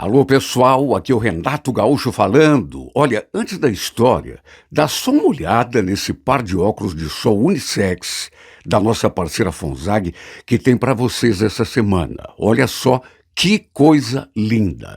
Alô, pessoal, aqui é o Renato Gaúcho falando. Olha, antes da história, dá só uma olhada nesse par de óculos de sol unissex da nossa parceira Fonzag que tem para vocês essa semana. Olha só que coisa linda.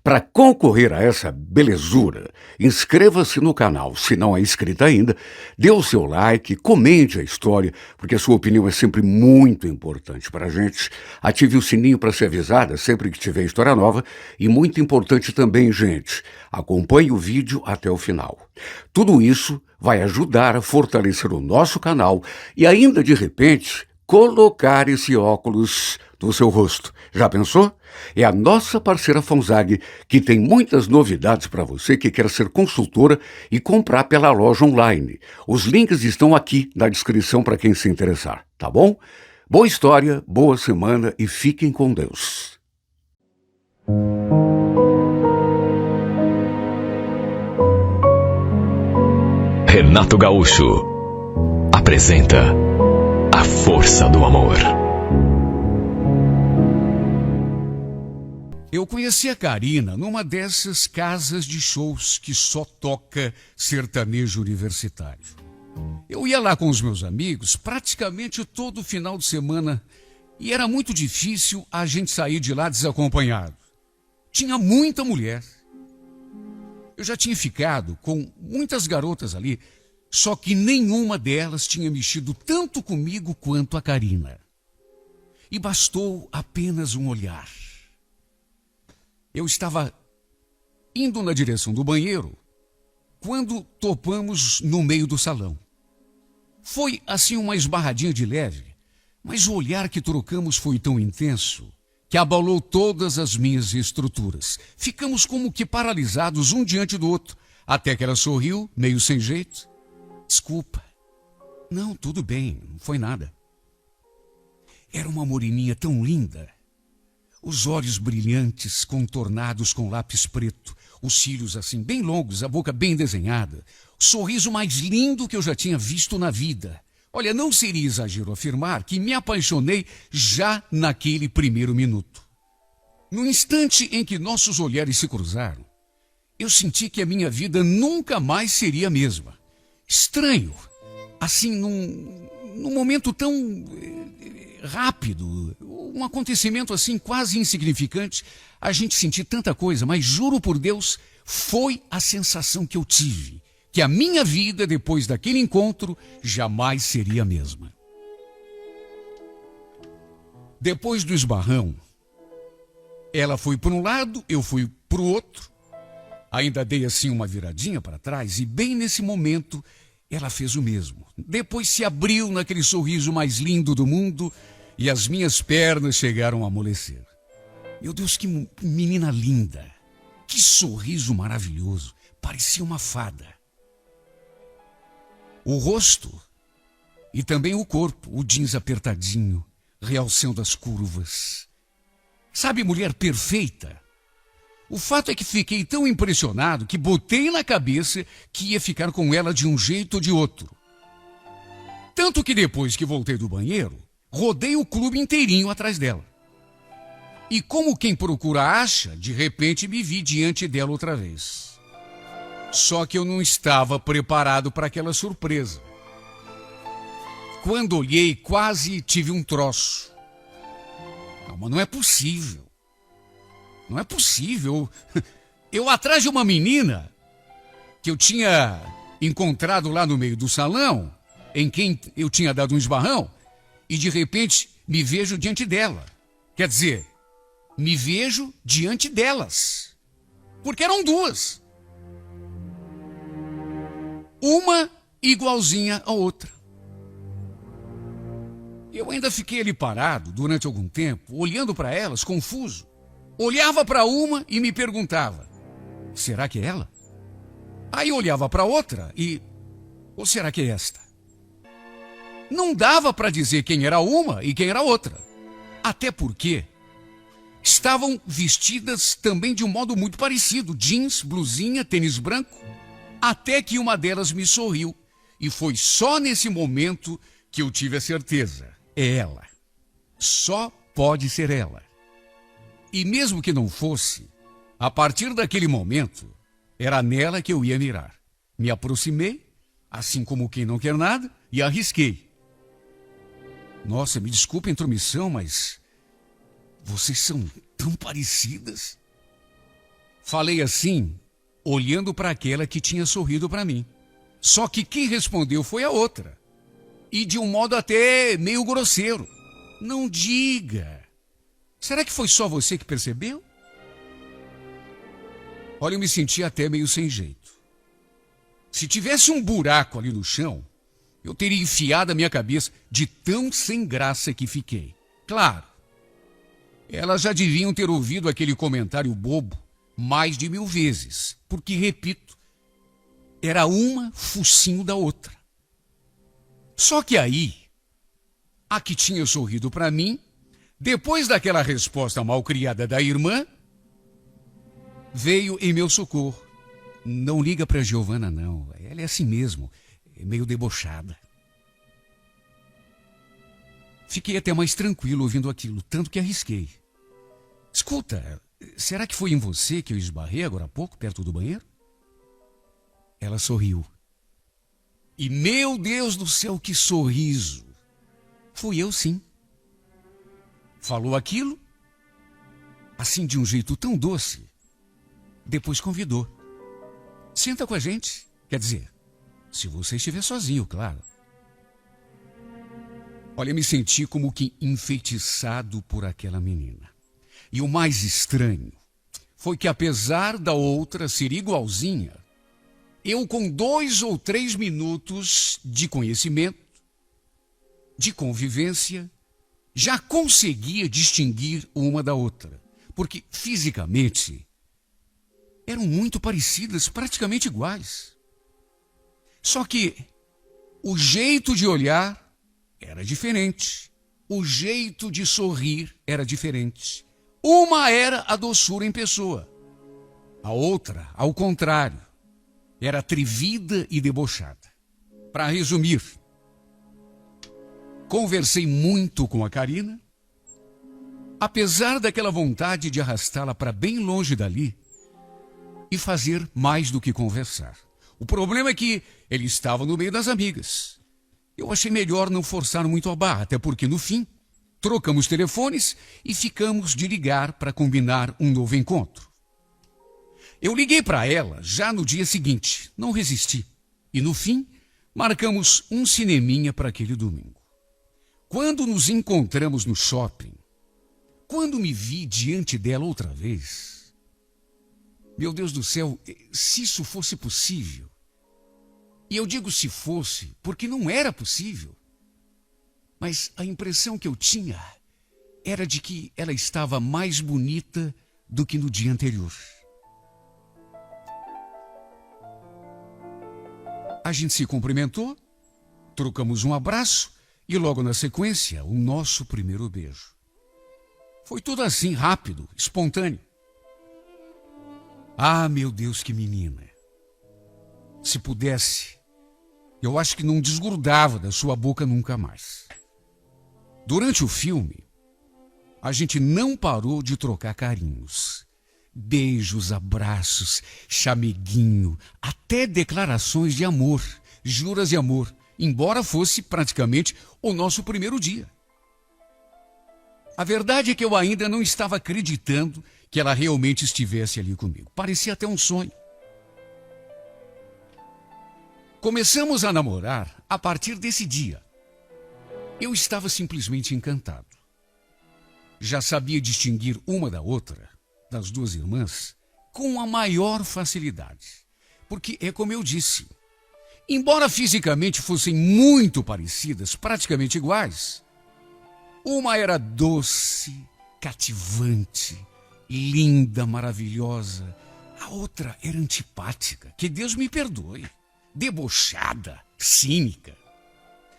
Para concorrer a essa belezura, inscreva-se no canal, se não é inscrito ainda, dê o seu like, comente a história, porque a sua opinião é sempre muito importante para a gente. Ative o sininho para ser avisada sempre que tiver história nova e muito importante também, gente, acompanhe o vídeo até o final. Tudo isso vai ajudar a fortalecer o nosso canal e ainda, de repente, colocar esse óculos no seu rosto. Já pensou? É a nossa parceira Fonzag que tem muitas novidades para você que quer ser consultora e comprar pela loja online. Os links estão aqui na descrição para quem se interessar, tá bom? Boa história, boa semana e fiquem com Deus. Renato Gaúcho apresenta A Força do Amor. Eu conheci a Karina numa dessas casas de shows que só toca sertanejo universitário. Eu ia lá com os meus amigos praticamente todo final de semana e era muito difícil a gente sair de lá desacompanhado. Tinha muita mulher. Eu já tinha ficado com muitas garotas ali, só que nenhuma delas tinha mexido tanto comigo quanto a Karina. E bastou apenas um olhar. Eu estava indo na direção do banheiro quando topamos no meio do salão. Foi assim uma esbarradinha de leve, mas o olhar que trocamos foi tão intenso que abalou todas as minhas estruturas. Ficamos como que paralisados um diante do outro, até que ela sorriu, meio sem jeito. Desculpa. Não, tudo bem, não foi nada. Era uma moreninha tão linda. Os olhos brilhantes, contornados com lápis preto, os cílios assim bem longos, a boca bem desenhada, o sorriso mais lindo que eu já tinha visto na vida. Olha, não seria exagero afirmar que me apaixonei já naquele primeiro minuto. No instante em que nossos olhares se cruzaram, eu senti que a minha vida nunca mais seria a mesma. Estranho, assim, num momento tão rápido, um acontecimento assim quase insignificante, a gente sentir tanta coisa, mas juro por Deus, foi a sensação que eu tive, que a minha vida depois daquele encontro jamais seria a mesma. Depois do esbarrão, ela foi para um lado, eu fui para o outro, ainda dei assim uma viradinha para trás e bem nesse momento ela fez o mesmo. Depois se abriu naquele sorriso mais lindo do mundo e as minhas pernas chegaram a amolecer. Meu Deus, que menina linda! Que sorriso maravilhoso! Parecia uma fada. O rosto e também o corpo, o jeans apertadinho, realçando as curvas. Sabe, mulher perfeita? O fato é que fiquei tão impressionado que botei na cabeça que ia ficar com ela de um jeito ou de outro. Tanto que depois que voltei do banheiro, rodei o clube inteirinho atrás dela. E como quem procura acha, de repente me vi diante dela outra vez. Só que eu não estava preparado para aquela surpresa. Quando olhei, quase tive um troço. Não, mas não é possível. Não é possível. Eu atrás de uma menina que eu tinha encontrado lá no meio do salão, em quem eu tinha dado um esbarrão, e de repente me vejo diante dela. Quer dizer, me vejo diante delas. Porque eram duas. Uma igualzinha à outra. Eu ainda fiquei ali parado durante algum tempo, olhando para elas, confuso. Olhava para uma e me perguntava, será que é ela? Aí olhava para outra e, ou será que é esta? Não dava para dizer quem era uma e quem era outra. Até porque estavam vestidas também de um modo muito parecido, jeans, blusinha, tênis branco, até que uma delas me sorriu. E foi só nesse momento que eu tive a certeza, é ela. Só pode ser ela. E mesmo que não fosse, A partir daquele momento, era nela que eu ia mirar. Me aproximei, assim como quem não quer nada, e arrisquei. Nossa, me desculpe a intromissão, mas vocês são tão parecidas. Falei assim, olhando para aquela que tinha sorrido para mim. Só que quem respondeu foi a outra. E de um modo até meio grosseiro. Não diga. Será que foi só você que percebeu? Olha, eu me senti até meio sem jeito. Se tivesse um buraco ali no chão, eu teria enfiado a minha cabeça de tão sem graça que fiquei. Claro, elas já deviam ter ouvido aquele comentário bobo mais de 1000 vezes, porque, repito, era uma focinho da outra. Só que aí, a que tinha sorrido para mim, depois daquela resposta malcriada da irmã, veio em meu socorro. Não liga para Giovana, não. Ela é assim mesmo, é meio debochada. Fiquei até mais tranquilo ouvindo aquilo, tanto que arrisquei. Escuta, será que foi em você que eu esbarrei agora há pouco, perto do banheiro? Ela sorriu. E, meu Deus do céu, que sorriso! Fui eu, sim. Falou aquilo, assim de um jeito tão doce. Depois convidou. Senta com a gente. Quer dizer, se você estiver sozinho, claro. Olha, me senti como que enfeitiçado por aquela menina. E o mais estranho foi que, apesar da outra ser igualzinha, eu, com 2 ou 3 minutos de conhecimento, de convivência, já conseguia distinguir uma da outra. Porque, fisicamente, eram muito parecidas, praticamente iguais. Só que o jeito de olhar era diferente. O jeito de sorrir era diferente. Uma era a doçura em pessoa. A outra, ao contrário, era atrevida e debochada. Para resumir, conversei muito com a Karina. Apesar daquela vontade de arrastá-la para bem longe dali, e fazer mais do que conversar. O problema é que ele estava no meio das amigas. Eu achei melhor não forçar muito a barra, até porque, no fim, trocamos telefones e ficamos de ligar para combinar um novo encontro. Eu liguei para ela já no dia seguinte, não resisti. E, no fim, marcamos um cineminha para aquele domingo. Quando nos encontramos no shopping, quando me vi diante dela outra vez... Meu Deus do céu, se isso fosse possível. E eu digo se fosse, porque não era possível. Mas a impressão que eu tinha era de que ela estava mais bonita do que no dia anterior. A gente se cumprimentou, trocamos um abraço e logo na sequência, o nosso primeiro beijo. Foi tudo assim, rápido, espontâneo. Ah, meu Deus, que menina. Se pudesse, eu acho que não desgrudava da sua boca nunca mais. Durante o filme, a gente não parou de trocar carinhos. Beijos, abraços, chameguinho, até declarações de amor, juras de amor, embora fosse praticamente o nosso primeiro dia. A verdade é que eu ainda não estava acreditando que ela realmente estivesse ali comigo. Parecia até um sonho. Começamos a namorar a partir desse dia. Eu estava simplesmente encantado. Já sabia distinguir uma da outra, das duas irmãs, com a maior facilidade. Porque é como eu disse, embora fisicamente fossem muito parecidas, praticamente iguais, uma era doce, cativante, linda, maravilhosa. A outra era antipática, que Deus me perdoe, debochada, cínica.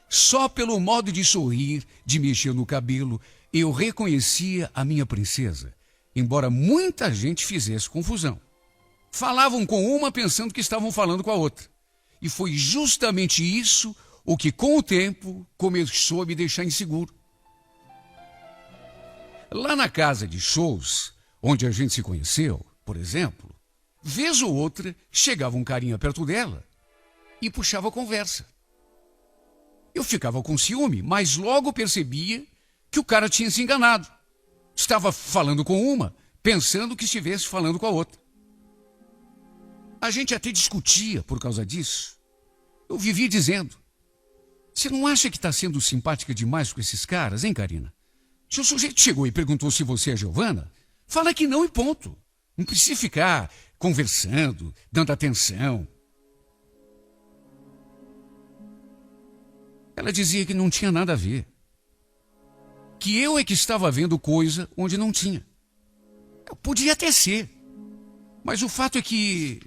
Só pelo modo de sorrir, de mexer no cabelo, eu reconhecia a minha princesa, embora muita gente fizesse confusão. Falavam com uma pensando que estavam falando com a outra. E foi justamente isso o que, com o tempo, começou a me deixar inseguro. Lá na casa de shows, onde a gente se conheceu, por exemplo, vez ou outra, chegava um carinha perto dela e puxava a conversa. Eu ficava com ciúme, mas logo percebia que o cara tinha se enganado. Estava falando com uma, pensando que estivesse falando com a outra. A gente até discutia por causa disso. Eu vivia dizendo: você não acha que está sendo simpática demais com esses caras, hein, Karina? Se o sujeito chegou e perguntou se você é Giovana, fala que não e ponto. Não precisa ficar conversando, dando atenção. Ela dizia que não tinha nada a ver. Que eu é que estava vendo coisa onde não tinha. Podia até ser. Mas o fato é que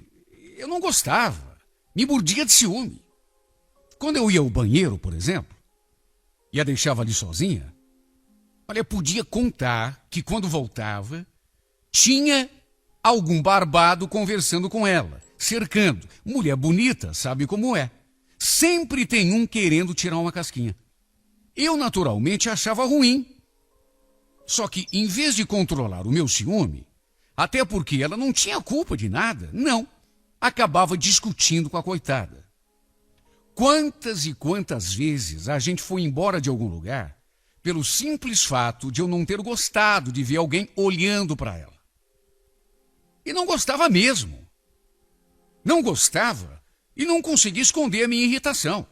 eu não gostava. Me mordia de ciúme. Quando eu ia ao banheiro, por exemplo, e a deixava ali sozinha, olha, podia contar que quando voltava, tinha algum barbado conversando com ela, cercando. Mulher bonita, sabe como é. Sempre tem um querendo tirar uma casquinha. Eu, naturalmente, achava ruim. Só que, em vez de controlar o meu ciúme, até porque ela não tinha culpa de nada, não, acabava discutindo com a coitada. Quantas e quantas vezes a gente foi embora de algum lugar pelo simples fato de eu não ter gostado de ver alguém olhando para ela. E não gostava mesmo. Não gostava e não conseguia esconder a minha irritação.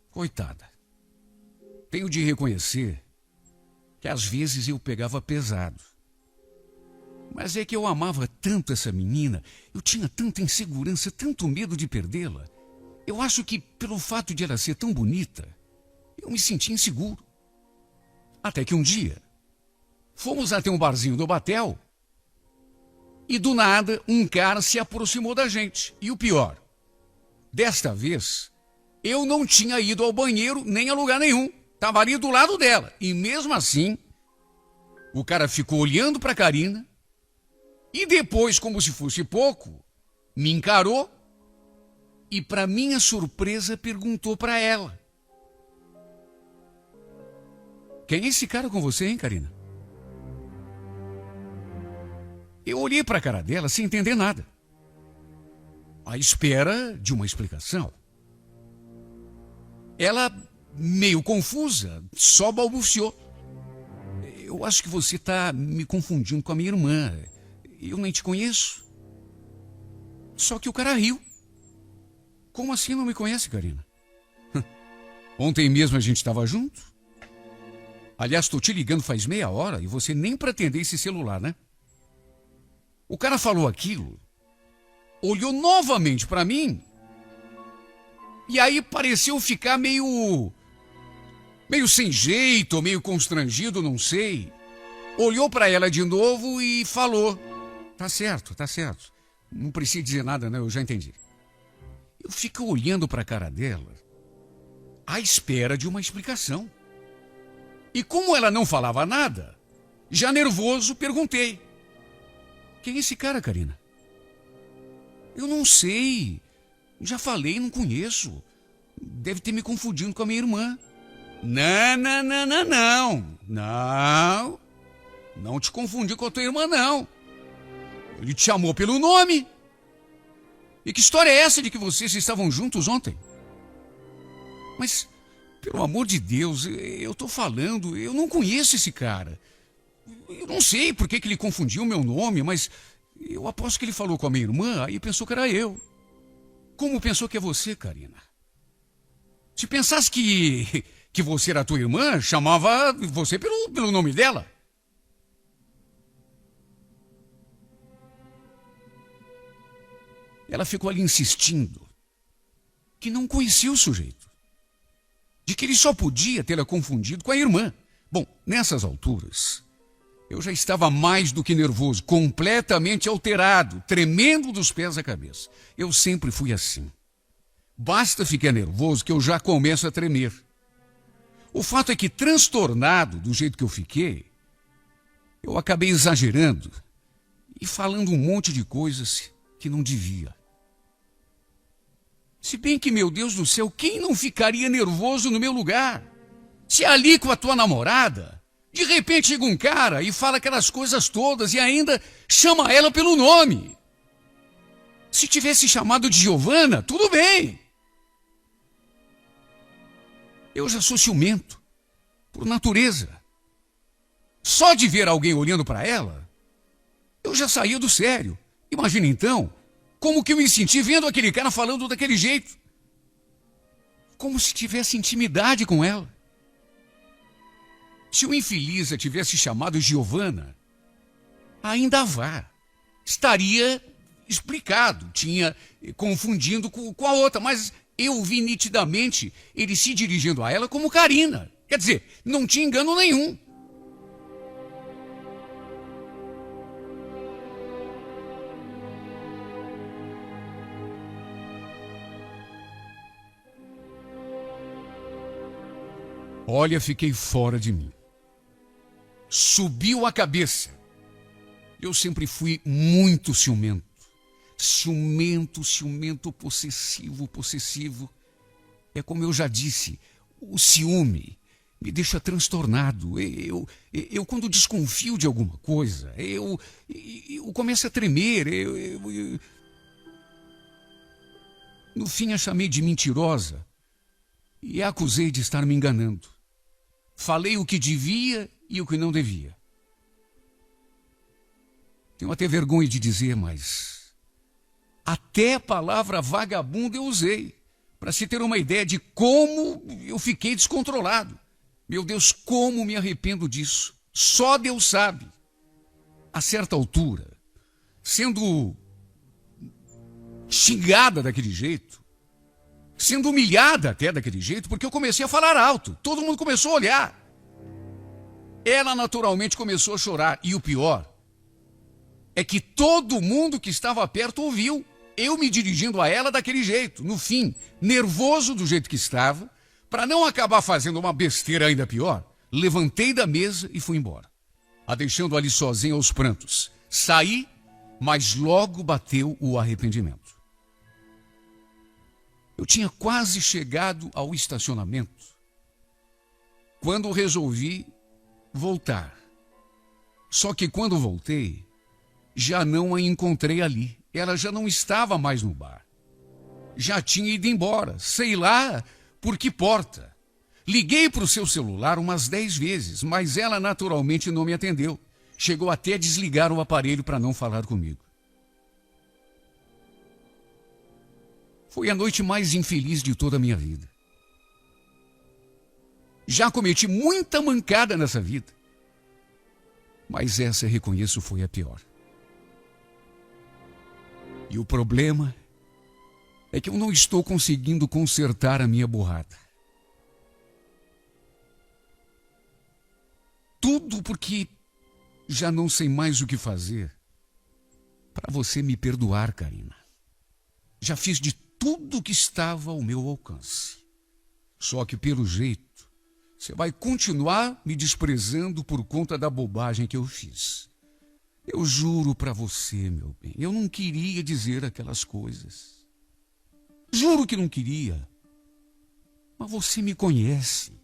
Coitada. Tenho de reconhecer que às vezes eu pegava pesado. Mas é que eu amava tanto essa menina, eu tinha tanta insegurança, tanto medo de perdê-la. Eu acho que pelo fato de ela ser tão bonita, eu me sentia inseguro. Até que um dia, fomos até um barzinho do Batel e do nada um cara se aproximou da gente. E o pior, desta vez, eu não tinha ido ao banheiro nem a lugar nenhum. Estava ali do lado dela. E mesmo assim, o cara ficou olhando para a Karina e depois, como se fosse pouco, me encarou e, para minha surpresa, perguntou para ela: quem é esse cara com você, hein, Karina? Eu olhei para a cara dela sem entender nada, à espera de uma explicação. Ela, meio confusa, só balbuciou: eu acho que você está me confundindo com a minha irmã. Eu nem te conheço. Só que o cara riu. Como assim não me conhece, Karina? Ontem mesmo a gente estava junto. Aliás, estou te ligando faz meia hora e você nem para atender esse celular, né? O cara falou aquilo, olhou novamente para mim e aí pareceu ficar meio sem jeito, meio constrangido, não sei. Olhou para ela de novo e falou: tá certo. Não precisa dizer nada, não, eu já entendi. Eu fico olhando para a cara dela, à espera de uma explicação. E como ela não falava nada, já nervoso, perguntei: quem é esse cara, Karina? Eu não sei. Já falei, não conheço. Deve ter me confundido com a minha irmã. Não. Não te confundi com a tua irmã, não. Ele te chamou pelo nome. E que história é essa de que vocês estavam juntos ontem? Mas, pelo amor de Deus, eu tô falando, eu não conheço esse cara. Eu não sei por que ele confundiu o meu nome, mas eu aposto que ele falou com a minha irmã e pensou que era eu. Como pensou que é você, Karina? Se pensasse que você era a tua irmã, chamava você pelo nome dela. Ela ficou ali insistindo que não conhecia o sujeito, de que ele só podia tê-la confundido com a irmã. Bom, nessas alturas, eu já estava mais do que nervoso, completamente alterado, tremendo dos pés à cabeça. Eu sempre fui assim. Basta ficar nervoso que eu já começo a tremer. O fato é que, transtornado do jeito que eu fiquei, eu acabei exagerando e falando um monte de coisas que não devia. Se bem que, meu Deus do céu, quem não ficaria nervoso no meu lugar? Se ali com a tua namorada De repente chega um cara e fala aquelas coisas todas e ainda chama ela pelo nome. Se tivesse chamado de Giovana, tudo bem. Eu já sou ciumento, por natureza. Só de ver alguém olhando para ela, eu já saía do sério. Imagina então, como que eu me senti vendo aquele cara falando daquele jeito. Como se tivesse intimidade com ela. Se o infeliz a tivesse chamado Giovana, ainda vá. Estaria explicado, tinha confundindo com a outra, mas eu vi nitidamente ele se dirigindo a ela como Karina. Quer dizer, não tinha engano nenhum. Olha, fiquei fora de mim. Subiu a cabeça. Eu sempre fui muito ciumento. Ciumento, possessivo. É como eu já disse, o ciúme me deixa transtornado. Eu quando desconfio de alguma coisa, eu começo a tremer. No fim, a chamei de mentirosa e a acusei de estar me enganando. Falei o que devia e o que não devia. Tenho até vergonha de dizer, mas até a palavra vagabundo eu usei, para se ter uma ideia de como eu fiquei descontrolado. Meu Deus, como me arrependo disso. Só Deus sabe. A certa altura, sendo xingada daquele jeito, sendo humilhada até daquele jeito, porque eu comecei a falar alto. Todo mundo começou a olhar. Ela naturalmente começou a chorar. E o pior é que todo mundo que estava perto ouviu eu me dirigindo a ela daquele jeito. No fim, nervoso do jeito que estava, para não acabar fazendo uma besteira ainda pior, levantei da mesa e fui embora, a deixando ali sozinha aos prantos. Saí, mas logo bateu o arrependimento. Eu tinha quase chegado ao estacionamento quando resolvi voltar. Só que quando voltei, já não a encontrei ali. Ela já não estava mais no bar. Já tinha ido embora, sei lá por que porta. Liguei para o seu celular umas 10 vezes, mas ela naturalmente não me atendeu. Chegou até a desligar o aparelho para não falar comigo. Foi a noite mais infeliz de toda a minha vida. Já cometi muita mancada nessa vida, mas essa, reconheço, foi a pior. E o problema é que eu não estou conseguindo consertar a minha burrada. Tudo porque já não sei mais o que fazer para você me perdoar, Karina. Já fiz de tudo que estava ao meu alcance. Só que, pelo jeito, você vai continuar me desprezando por conta da bobagem que eu fiz. Eu juro para você, meu bem, eu não queria dizer aquelas coisas. Juro que não queria. Mas você me conhece.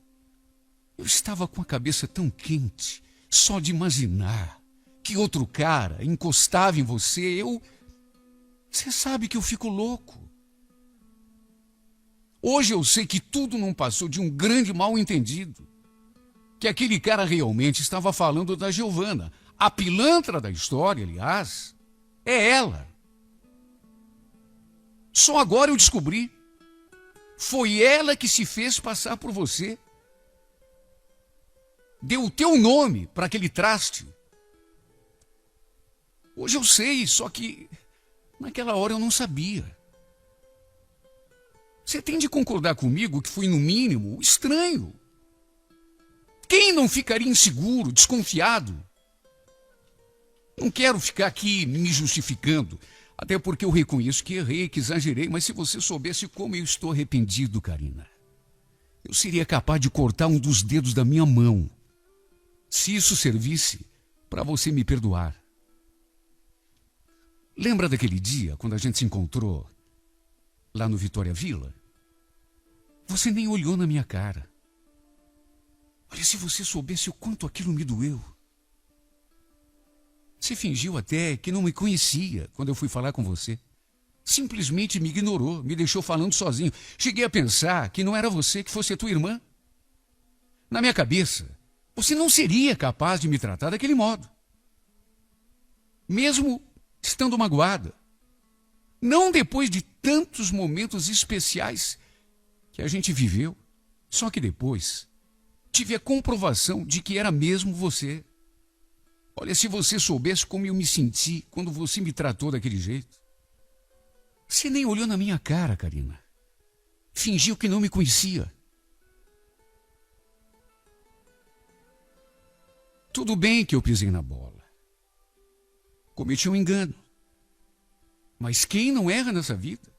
Eu estava com a cabeça tão quente, só de imaginar que outro cara encostava em você. Você sabe que eu fico louco. Hoje eu sei que tudo não passou de um grande mal-entendido. Que aquele cara realmente estava falando da Giovana. A pilantra da história, aliás, é ela. Só agora eu descobri. Foi ela que se fez passar por você. Deu o teu nome para aquele traste. Hoje eu sei, só que naquela hora eu não sabia. Você tem de concordar comigo que foi, no mínimo, estranho. Quem não ficaria inseguro, desconfiado? Não quero ficar aqui me justificando, até porque eu reconheço que errei, que exagerei, mas se você soubesse como eu estou arrependido, Karina, eu seria capaz de cortar um dos dedos da minha mão, se isso servisse para você me perdoar. Lembra daquele dia, quando a gente se encontrou lá no Vitória Villa? Você nem olhou na minha cara. Olha, se você soubesse o quanto aquilo me doeu. Você fingiu até que não me conhecia quando eu fui falar com você. Simplesmente me ignorou, me deixou falando sozinho. Cheguei a pensar que não era você, que fosse a tua irmã. Na minha cabeça, você não seria capaz de me tratar daquele modo. Mesmo estando magoada. Não depois de tantos momentos especiais que a gente viveu. Só que depois tive a comprovação de que era mesmo você. Olha, se você soubesse como eu me senti quando você me tratou daquele jeito. Você nem olhou na minha cara, Karina. Fingiu que não me conhecia. Tudo bem que eu pisei na bola. Cometi um engano. Mas quem não erra nessa vida?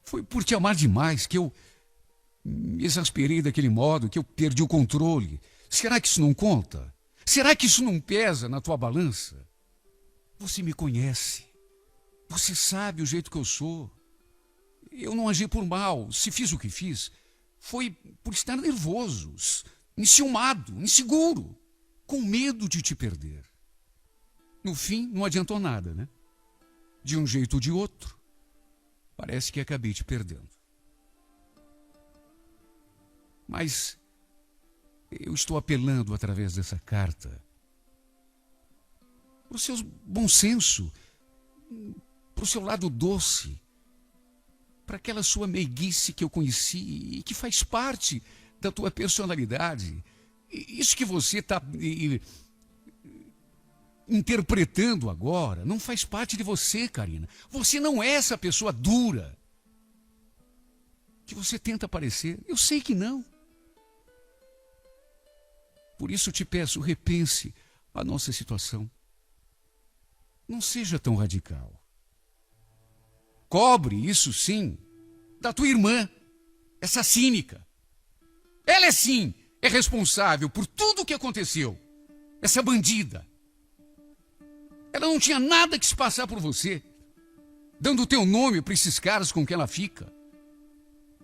Foi por te amar demais que eu me exasperei daquele modo, que eu perdi o controle. Será que isso não conta? Será que isso não pesa na tua balança? Você me conhece. Você sabe o jeito que eu sou. Eu não agi por mal. Se fiz o que fiz, foi por estar nervoso, enciumado, inseguro, com medo de te perder. No fim, não adiantou nada, né? De um jeito ou de outro, parece que acabei te perdendo. Mas eu estou apelando através dessa carta para o seu bom senso, para o seu lado doce, para aquela sua meiguice que eu conheci e que faz parte da tua personalidade. Isso que você está interpretando agora não faz parte de você, Karina. Você não é essa pessoa dura que você tenta parecer. Eu sei que não. Por isso te peço, repense a nossa situação. Não seja tão radical. Cobre isso, sim, da tua irmã, essa cínica. Ela sim é responsável por tudo o que aconteceu. Essa bandida. Ela não tinha nada que se passar por você, dando o teu nome para esses caras com quem ela fica.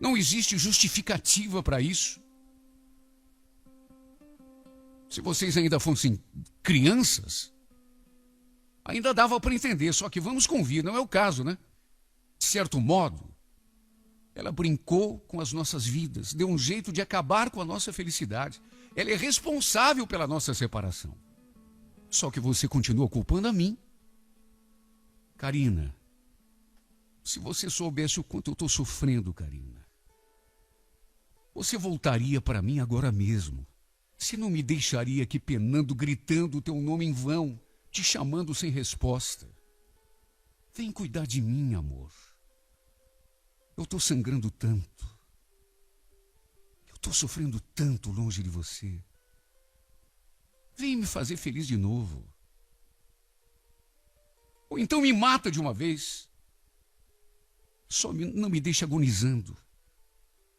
Não existe justificativa para isso. Se vocês ainda fossem crianças, ainda dava para entender, só que vamos convir, não é o caso, né? De certo modo, ela brincou com as nossas vidas, deu um jeito de acabar com a nossa felicidade. Ela é responsável pela nossa separação. Só que você continua culpando a mim. Karina, se você soubesse o quanto eu estou sofrendo, Karina, você voltaria para mim agora mesmo. Você não me deixaria aqui penando, gritando o teu nome em vão, te chamando sem resposta. Vem cuidar de mim, amor. Eu estou sangrando tanto. Eu estou sofrendo tanto longe de você. Vem me fazer feliz de novo. Ou então me mata de uma vez. Não me deixe agonizando,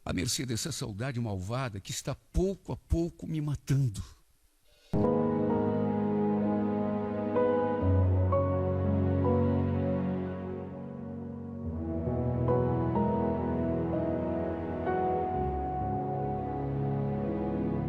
à mercê dessa saudade malvada que está pouco a pouco me matando.